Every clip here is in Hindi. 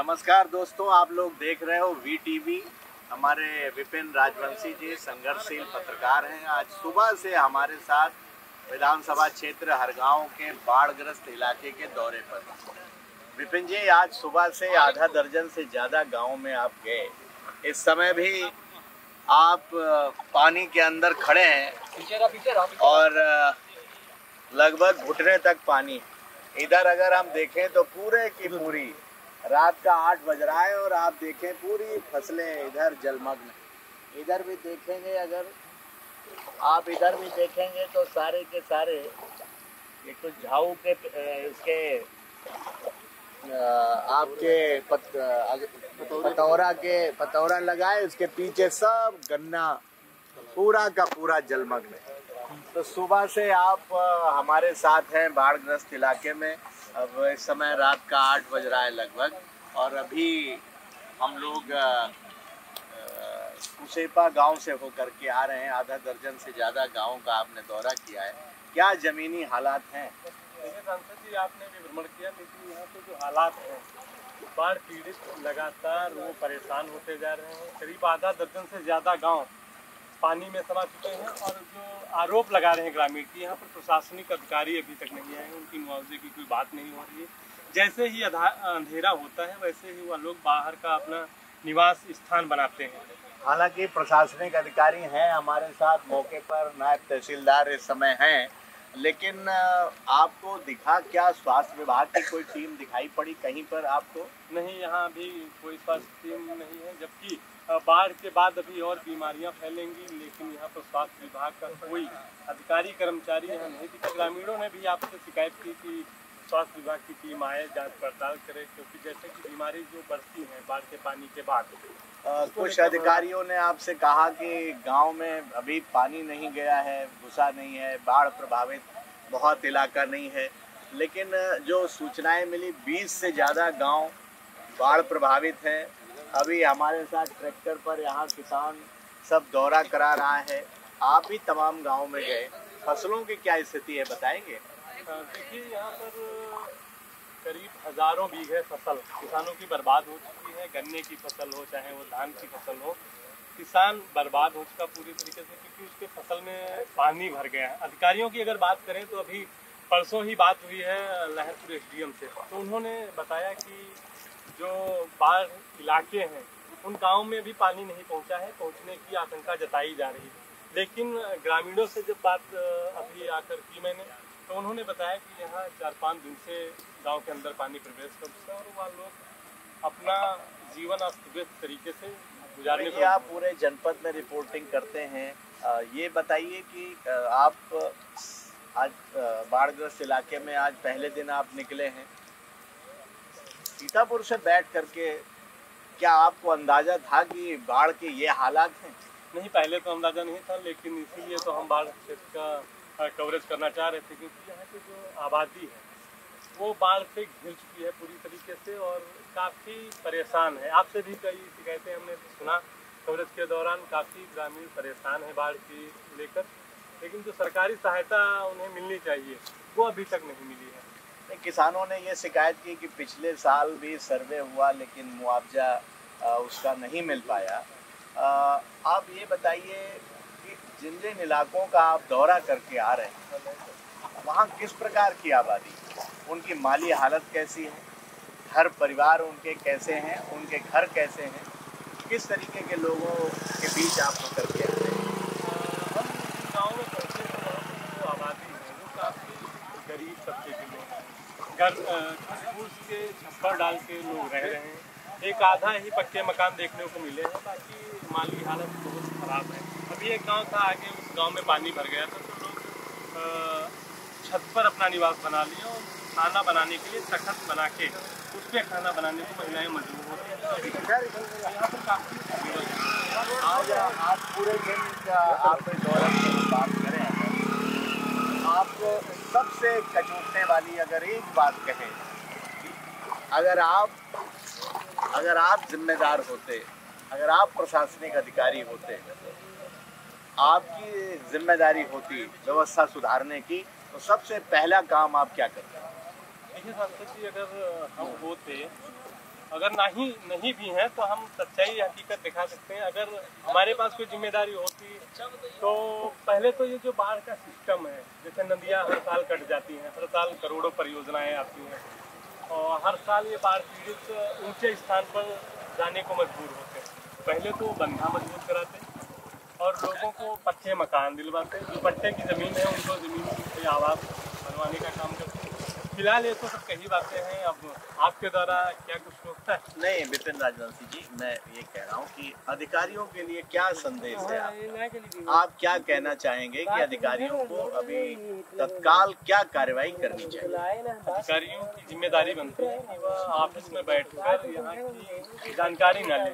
नमस्कार दोस्तों, आप लोग देख रहे हो वीटीवी। हमारे विपिन राजवंशी जी संघर्षशील पत्रकार हैं। आज सुबह से हमारे साथ विधानसभा क्षेत्र हरगांव के बाढ़ग्रस्त इलाके के दौरे पर। विपिन जी, आज सुबह से आधा दर्जन से ज़्यादा गांव में आप गए। इस समय भी आप पानी के अंदर खड़े हैं और लगभग घुटने तक पानी। इधर अगर हम देखें तो पूरे की पूरी रात का 8 बज रहा है और आप देखें पूरी फसलें इधर जलमग्न। इधर भी देखेंगे, अगर आप इधर भी देखेंगे तो सारे के सारे ये कुछ झाऊ के इसके आपके पतौरा लगाए, उसके पीछे सब गन्ना पूरा का पूरा जलमग्न है। तो सुबह से आप हमारे साथ हैं बाढ़ग्रस्त इलाके में। अब इस समय रात का 8 बज रहा है लगभग, और अभी हम लोग कुसेपा गांव से होकर के आ रहे हैं। आधा दर्जन से ज़्यादा गांव का आपने दौरा किया है, क्या ज़मीनी हालात हैं? देखिए सांसद जी, आपने भी भ्रमण किया, लेकिन यहाँ पे जो हालात हैं, बाढ़ पीड़ित लगातार वो परेशान होते जा रहे हैं। करीब आधा दर्जन से ज़्यादा गांव पानी में समा चुके हैं। और जो आरोप लगा रहे हैं ग्रामीण की, यहाँ पर प्रशासनिक अधिकारी अभी तक नहीं आए हैं, उनकी मुआवजे की कोई बात नहीं हो रही है। जैसे ही अंधेरा होता है वैसे ही वह लोग बाहर का अपना निवास स्थान बनाते हैं। हालांकि प्रशासनिक अधिकारी हैं हमारे साथ मौके पर, नायब तहसीलदार इस समय हैं, लेकिन आपको दिखा क्या स्वास्थ्य विभाग की कोई टीम दिखाई पड़ी कहीं पर आपको? नहीं, यहाँ अभी कोई स्वास्थ्य टीम नहीं है, जबकि बाढ़ के बाद अभी और बीमारियां फैलेंगी, लेकिन यहाँ पर स्वास्थ्य विभाग का कोई अधिकारी कर्मचारी यहाँ नहीं दिखा। ग्रामीणों ने भी आपसे शिकायत की कि स्वास्थ्य विभाग की टीम आए, जांच पड़ताल करे, क्योंकि जैसे कि बीमारी जो बढ़ती है बाढ़ के पानी के बाद। कुछ अधिकारियों ने आपसे कहा कि गांव में अभी पानी नहीं गया है, घुसा नहीं है, बाढ़ प्रभावित बहुत इलाका नहीं है, लेकिन जो सूचनाएं मिली 20 से ज़्यादा गांव बाढ़ प्रभावित हैं। अभी हमारे साथ ट्रैक्टर पर यहाँ किसान सब दौरा करा रहा है। आप भी तमाम गांव में गए, फसलों की क्या स्थिति है बताएंगे? देखिए, यहाँ पर करीब हज़ारों बीघे फसल किसानों की बर्बाद हो चुकी है। गन्ने की फसल हो, चाहे वो धान की फसल हो, किसान बर्बाद हो चुका पूरी तरीके से, क्योंकि उसके फसल में पानी भर गया है। अधिकारियों की अगर बात करें तो अभी परसों ही बात हुई है लहरपुर एसडीएम से, तो उन्होंने बताया कि जो बाढ़ इलाके हैं उन गाँव में भी पानी नहीं पहुँचा है, पहुँचने की आशंका जताई जा रही है। लेकिन ग्रामीणों से जब बात अभी आकर की मैंने, तो उन्होंने बताया कि यहाँ 4-5 दिन से गांव के अंदर पानी प्रवेश कर चुका है और वह लोग अपना जीवन अस्त व्यस्त तरीके से गुजारने को। आप पूरे जनपद में रिपोर्टिंग करते हैं, ये बताइए कि आप आज बाढ़ग्रस्त इलाके में आज पहले दिन आप निकले हैं। सीतापुर से बैठ करके क्या आपको अंदाजा था कि बाढ़ के ये हालात हैं? नहीं, पहले तो अंदाजा नहीं था, लेकिन इसीलिए तो हम बाढ़ क्षेत्र का कवरेज करना चाह रहे थे, क्योंकि यहाँ की जो आबादी है वो बाढ़ से घिर चुकी है पूरी तरीके से और काफ़ी परेशान है। आपसे भी कई शिकायतें हमने सुना कवरेज के दौरान, काफ़ी ग्रामीण परेशान है बाढ़ की लेकर, लेकिन जो सरकारी सहायता उन्हें मिलनी चाहिए वो अभी तक नहीं मिली है। किसानों ने ये शिकायत की कि पिछले साल भी सर्वे हुआ लेकिन मुआवजा उसका नहीं मिल पाया। आप ये बताइए कि जिन जिन इलाकों का आप दौरा करके आ रहे हैं वहाँ किस प्रकार की आबादी, उनकी माली हालत कैसी है, हर परिवार उनके कैसे हैं, उनके घर कैसे हैं, किस तरीके के लोगों के बीच आप होकर के आ रहे हैं? हम गाँव में पहुँचे तो वहाँ की जो आबादी है वो काफ़ी गरीब तबके के लोग हैं। फूस के छप्पर डाल के लोग रह रहे हैं। एक आधा ही पक्के मकान देखने को मिले हैं, बाकी माली हालत बहुत ख़राब है। अभी एक गांव था आगे, उस गांव में पानी भर गया था, तो लोग छत पर अपना निवास बना लिया और खाना बनाने के लिए तखत बना के उस पर खाना बनाने को महिलाएं मजबूर होती हैं। यहाँ पर काफ़ी आज पूरे दिन आप दौरे की बात करें, आपको सबसे कचोटने वाली अगर एक बात कहें, अगर आप जिम्मेदार होते, अगर आप प्रशासनिक अधिकारी होते, आपकी जिम्मेदारी होती व्यवस्था सुधारने की, तो सबसे पहला काम आप क्या करते? देखिए सांसद जी, अगर हम होते अगर नहीं भी हैं तो हम सच्चाई हकीकत दिखा सकते हैं। अगर हमारे पास कोई जिम्मेदारी होती तो पहले तो ये जो बाढ़ का सिस्टम है, जैसे नदियाँ हर साल कट जाती हैं, हर साल करोड़ों परियोजनाएं आती हैं और हर साल ये बाढ़ पीड़ित ऊंचे स्थान पर जाने को मजबूर होते हैं। पहले तो बंधा मजबूत कराते और लोगों को पक्के मकान दिलवाते, जो पट्टे की ज़मीन है उनको ज़मीन पे आवास बनवाने का काम करते हैं। फिलहाल ये तो सब कही बातें हैं, अब आपके द्वारा क्या कुछ होता है? नहीं विपिन राजवंशी जी, मैं ये कह रहा हूँ कि अधिकारियों के लिए क्या संदेश है आप क्या कहना चाहेंगे कि अधिकारियों को अभी तत्काल क्या कार्रवाई करनी चाहिए? अधिकारियों की जिम्मेदारी बनती है कि वह ऑफिस में बैठकर यहाँ की जानकारी न ले,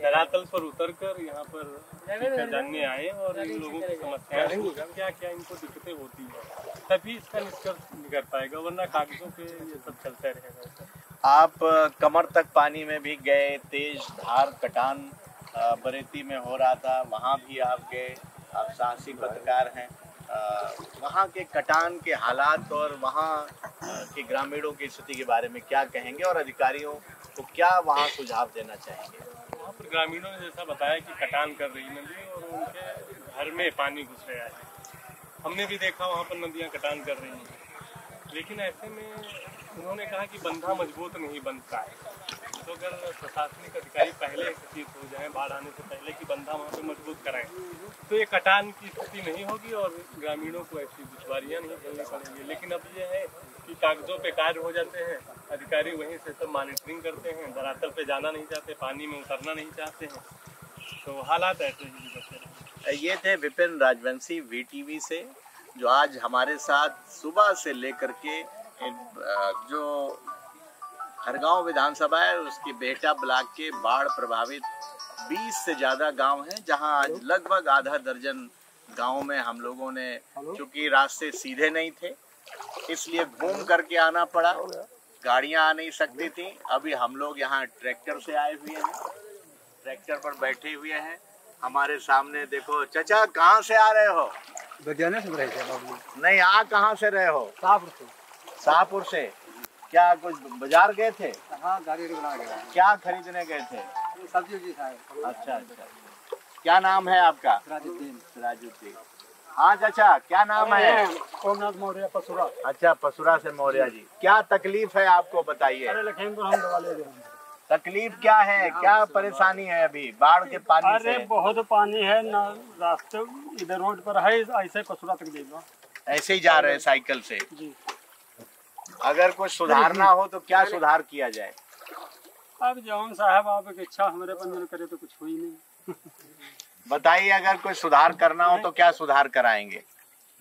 धरातल पर उतरकर यहाँ पर जानने आए और इन लोगों की समस्याएं क्या क्या इनको दिक्कतें होती है, तभी इसका निष्कर्ष निकल पाएगा, वरना कागजों पे ये सब चलता रहेगा। आप कमर तक पानी में भी गए, तेज धार कटान बरेती में हो रहा था, वहाँ भी आप गए, आप साहसी पत्रकार हैं। वहाँ के कटान के हालात और वहाँ के ग्रामीणों की स्थिति के बारे में क्या कहेंगे और अधिकारियों को क्या वहाँ सुझाव देना चाहेंगे? वहाँ पर ग्रामीणों ने जैसा बताया कि कटान कर रही नदी और उनके घर में पानी घुस रहा है। हमने भी देखा वहाँ पर नदियाँ कटान कर रही हैं, लेकिन ऐसे में उन्होंने कहा कि बंधा मजबूत नहीं बनता है। तो अगर प्रशासनिक अधिकारी पहले सचेत हो जाएं बाढ़ आने से पहले कि बंधा वहाँ पे मजबूत कराएं, तो ये कटान की स्थिति नहीं होगी और ग्रामीणों को ऐसी दुश्वारियाँ नहीं झेलनी पड़ेंगी। लेकिन अब ये है कि कागजों पे कार्य हो जाते हैं, अधिकारी वहीं से सब मॉनिटरिंग करते हैं, धरातल पे जाना नहीं चाहते, पानी में उतरना नहीं चाहते हैं, तो हालात ऐसे ही बिगड़ते हैं। ये थे विपिन राजवंशी VTV से, जो आज हमारे साथ सुबह से लेकर के जो हरगांव विधानसभा है उसकी बेहटा ब्लॉक के बाढ़ प्रभावित 20 से ज़्यादा गांव हैं, जहां आज लगभग आधा दर्जन गांव में हम लोगों ने, चूँकि रास्ते सीधे नहीं थे इसलिए घूम करके आना पड़ा, गाड़ियां आ नहीं सकती थी। अभी हम लोग यहाँ ट्रैक्टर से आए हुए हैं, ट्रैक्टर पर बैठे हुए हैं। हमारे सामने देखो, चाचा कहाँ से आ रहे हो? बजाने से रहे थे बाबू। नहीं, आ कहाँ से रहे हो? शाहपुर से। शाहपुर से। क्या कुछ बाजार गए थे? हाँ, गाड़ी बना गया। क्या खरीदने गए थे? सब्जी उब्जी खाए। अच्छा अच्छा। क्या नाम है आपका? राजुद्दीन। हाँ चाचा, क्या नाम है? ओमनाथ मौर्य, पसुरा। अच्छा, पसुरा से मौर्य जी। क्या तकलीफ है आपको बताइए? अरे लखीमपुर हम दवा ले गए। तकलीफ क्या है, क्या परेशानी है अभी बाढ़ के पानी से? अरे बहुत पानी है ना, रास्ते इधर रोड पर है, ऐसे पसुरा तक देगा। ऐसे ही जा रहे हैं साइकिल से जी। अगर कुछ सुधारना हो तो क्या सुधार किया जाए? अब जवान साहब आपकी इच्छा हमारे बंधन करे तो कुछ हुई नहीं। बताइए, अगर कोई सुधार करना हो तो क्या सुधार कराएंगे?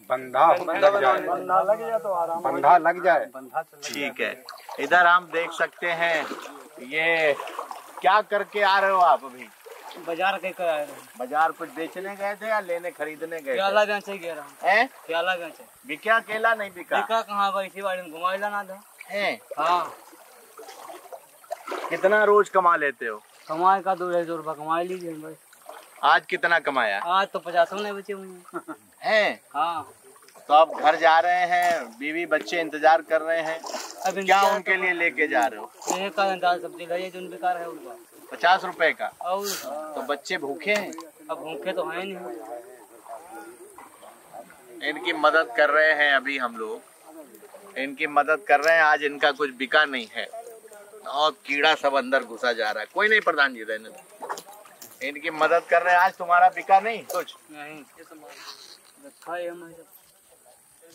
बंधा लग जाए। बंधा लग जाए तो आराम। बंधा लग जाए। ठीक है। इधर हम देख सकते हैं, ये क्या करके आ रहे हो आप अभी? बाजार के कर आए। बाजार कुछ बेचने गए थे या लेने खरीदने गए थे? केला बेचे गया रहा। हैं? केला बेचे। बिका केला? नहीं बिका। बिका कहाँ, वैसी बाड़ी में घुमाई लाना था। हैं? हाँ। कितना रोज कमा लेते हो? कमाए का 200 रुपया कमा लीजिए भाई। आज कितना कमाया? आज तो 50 नहीं बचे हुए हैं? हाँ। तो आप घर जा रहे हैं, बीवी बच्चे इंतजार कर रहे हैं, अब क्या उनके लिए लेके जा रहे हो? एक का दाल सब्जी लाइए जो बेकार है उनका 50 रुपए का। और तो बच्चे भूखे हैं? अब भूखे तो है नहीं। इनकी मदद कर रहे हैं, अभी हम लोग इनकी मदद कर रहे हैं। आज इनका कुछ बिका नहीं है और कीड़ा सब अंदर घुसा जा रहा है। कोई नहीं प्रधान जी, रहने दो। इनकी मदद कर रहे हैं। आज तुम्हारा बिका नहीं कुछ? नहीं।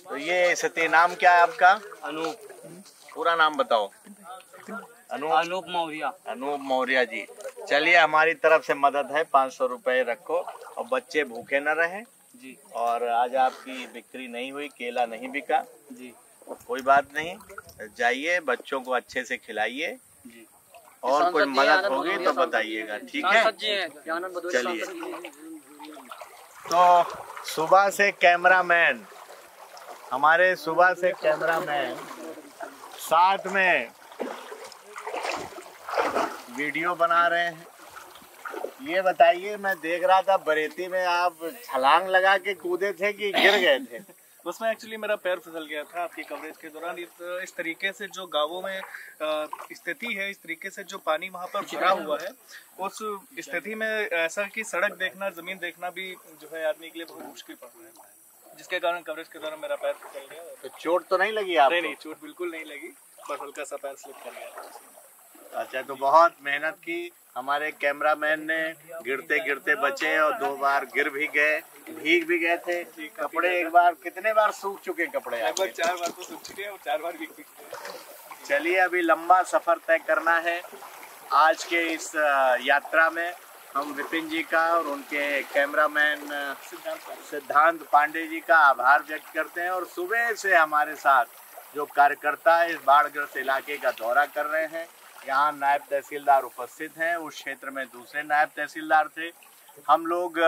तो ये स्थिति। नाम क्या है आपका? अनूप। पूरा नाम बताओ। अनूप मौर्य। अनूप मौर्य जी। चलिए, हमारी तरफ से मदद है, 500 रुपए रखो और बच्चे भूखे न रहें जी। और आज आपकी बिक्री नहीं हुई, केला नहीं बिका जी, कोई बात नहीं, जाइए बच्चों को अच्छे से खिलाइए जी। और कोई मदद होगी तो बताइएगा, ठीक है? चलिए। तो सुबह से कैमरामैन, हमारे सुबह से कैमरामैन साथ में वीडियो बना रहे हैं। ये बताइए, मैं देख रहा था बरेती में आप छलांग लगा के कूदे थे कि गिर गए थे? उसमें एक्चुअली मेरा पैर फिसल गया था आपकी कवरेज के दौरान। इस तरीके से जो गांवों में स्थिति है, इस तरीके से जो पानी वहां पर भरा हुआ है, उस स्थिति में ऐसा कि सड़क देखना, जमीन देखना भी जो है आदमी के लिए बहुत मुश्किल पड़ रहा है, जिसके कारण कवरेज के दौरान मेरा पैर फिसल गया। तो चोट तो नहीं लगी आपको? नहीं, चोट बिल्कुल नहीं लगी, बस हल्का सा पैर स्लिप कर गया। अच्छा, तो बहुत मेहनत की हमारे कैमरामैन ने, गिरते गिरते बचे और 2 बार गिर भी गए, भीग भी गए थे। कपड़े एक बार, कितने बार सूख चुके कपड़े? लगभग 4 बार तो सूख चुके हैं और 4 बार भीग चुके हैं। चलिए, अभी लंबा सफर तय करना है। आज के इस यात्रा में हम विपिन जी का और उनके कैमरामैन सिद्धांत पांडे जी का आभार व्यक्त करते हैं। और सुबह से हमारे साथ जो कार्यकर्ता इस बाढ़ग्रस्त इलाके का दौरा कर रहे हैं, यहाँ नायब तहसीलदार उपस्थित हैं, उस क्षेत्र में दूसरे नायब तहसीलदार थे। हम लोग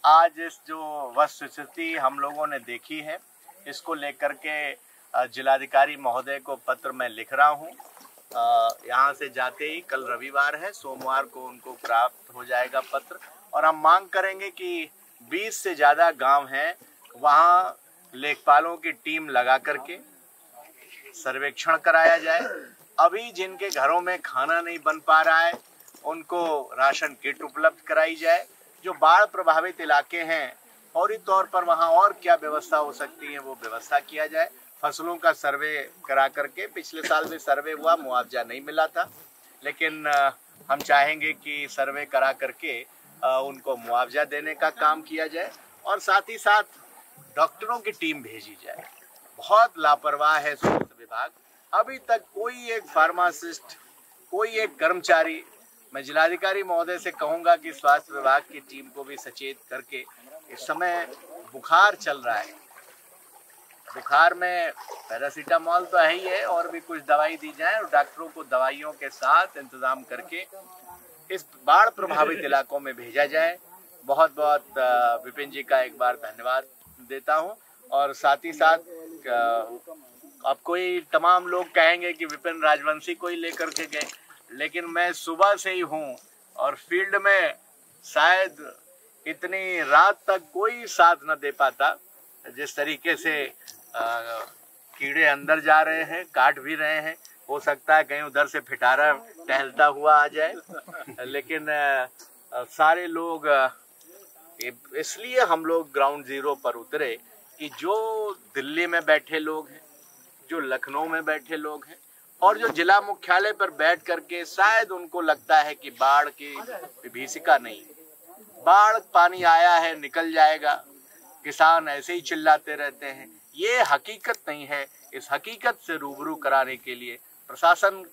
आज इस जो वस्तुस्थिति हम लोगों ने देखी है, इसको लेकर के जिलाधिकारी महोदय को पत्र मैं लिख रहा हूँ। यहाँ से जाते ही, कल रविवार है, सोमवार को उनको प्राप्त हो जाएगा पत्र, और हम मांग करेंगे कि 20 से ज़्यादा गांव हैं, वहाँ लेखपालों की टीम लगा करके सर्वेक्षण कराया जाए। अभी जिनके घरों में खाना नहीं बन पा रहा है, उनको राशन किट उपलब्ध कराई जाए। जो बाढ़ प्रभावित इलाके हैं, फौरी तौर पर वहाँ और क्या व्यवस्था हो सकती है, वो व्यवस्था किया जाए। फसलों का सर्वे करा करके, पिछले साल भी सर्वे हुआ, मुआवजा नहीं मिला था, लेकिन हम चाहेंगे कि सर्वे करा करके उनको मुआवजा देने का काम किया जाए, और साथ ही साथ डॉक्टरों की टीम भेजी जाए। बहुत लापरवाह है स्वास्थ्य विभाग। अभी तक कोई एक फार्मासिस्ट, कोई एक कर्मचारी, मैं जिलाधिकारी महोदय से कहूँगा कि स्वास्थ्य विभाग की टीम को भी सचेत करके, इस समय बुखार चल रहा है, बुखार में पैरासीटामोल तो है ही है, और भी कुछ दवाई दी जाए, और डॉक्टरों को दवाइयों के साथ इंतजाम करके इस बाढ़ प्रभावित इलाकों में भेजा जाए। बहुत बहुत विपिन जी का एक बार धन्यवाद देता हूँ। और साथ ही साथ अब कोई तमाम लोग कहेंगे कि विपिन राजवंशी को ही लेकर के गए, लेकिन मैं सुबह से ही हूँ, और फील्ड में शायद इतनी रात तक कोई साथ न दे पाता। जिस तरीके से कीड़े अंदर जा रहे हैं, काट भी रहे हैं, हो सकता है कहीं उधर से फिटारा टहलता हुआ आ जाए, लेकिन सारे लोग, इसलिए हम लोग ग्राउंड जीरो पर उतरे कि जो दिल्ली में बैठे लोग हैं, जो लखनऊ में बैठे लोग हैं, और जो जिला मुख्यालय पर बैठ करके शायद उनको लगता है कि बाढ़ की विभीषिका नहीं, बाढ़ पानी आया है निकल जाएगा, किसान ऐसे ही चिल्लाते रहते हैं, ये हकीकत नहीं है। इस हकीकत से रूबरू कराने के लिए प्रशासन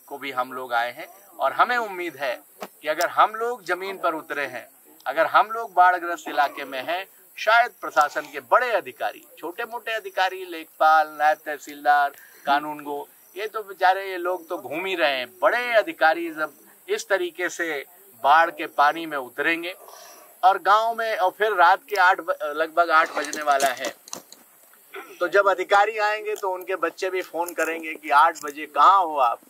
को भी हम लोग आए हैं, और हमें उम्मीद है कि अगर हम लोग जमीन पर उतरे हैं, अगर हम लोग बाढ़ग्रस्त इलाके में हैं, शायद प्रशासन के बड़े अधिकारी, छोटे मोटे अधिकारी, लेखपाल, नायब तहसीलदार, कानूनगो, ये तो बेचारे ये लोग तो घूम ही रहे हैं। बड़े अधिकारी जब इस तरीके से बाढ़ के पानी में उतरेंगे और गांव में, और फिर रात के लगभग 8 बजने वाला है, तो जब अधिकारी आएंगे तो उनके बच्चे भी फोन करेंगे कि 8 बजे कहाँ हो आप,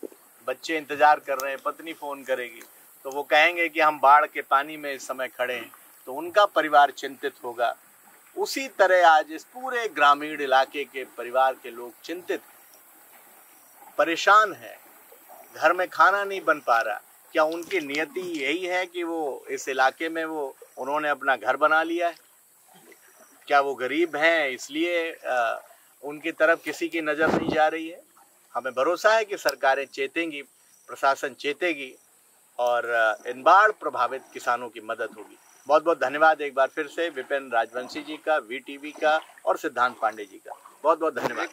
बच्चे इंतजार कर रहे हैं, पत्नी फोन करेगी, तो वो कहेंगे कि हम बाढ़ के पानी में इस समय खड़े हैं, तो उनका परिवार चिंतित होगा। उसी तरह आज इस पूरे ग्रामीण इलाके के परिवार के लोग चिंतित, परेशान है, घर में खाना नहीं बन पा रहा। क्या उनकी नियति यही है कि वो इस इलाके में उन्होंने अपना घर बना लिया है? क्या वो गरीब हैं इसलिए उनकी तरफ किसी की नज़र नहीं जा रही है? हमें भरोसा है कि सरकारें चेतेंगी, प्रशासन चेतेगी, और इन बाढ़ प्रभावित किसानों की मदद होगी। बहुत बहुत धन्यवाद एक बार फिर से विपिन राजवंशी जी का, वीटीवी का, और सिद्धांत पांडे जी का। बहुत बहुत धन्यवाद।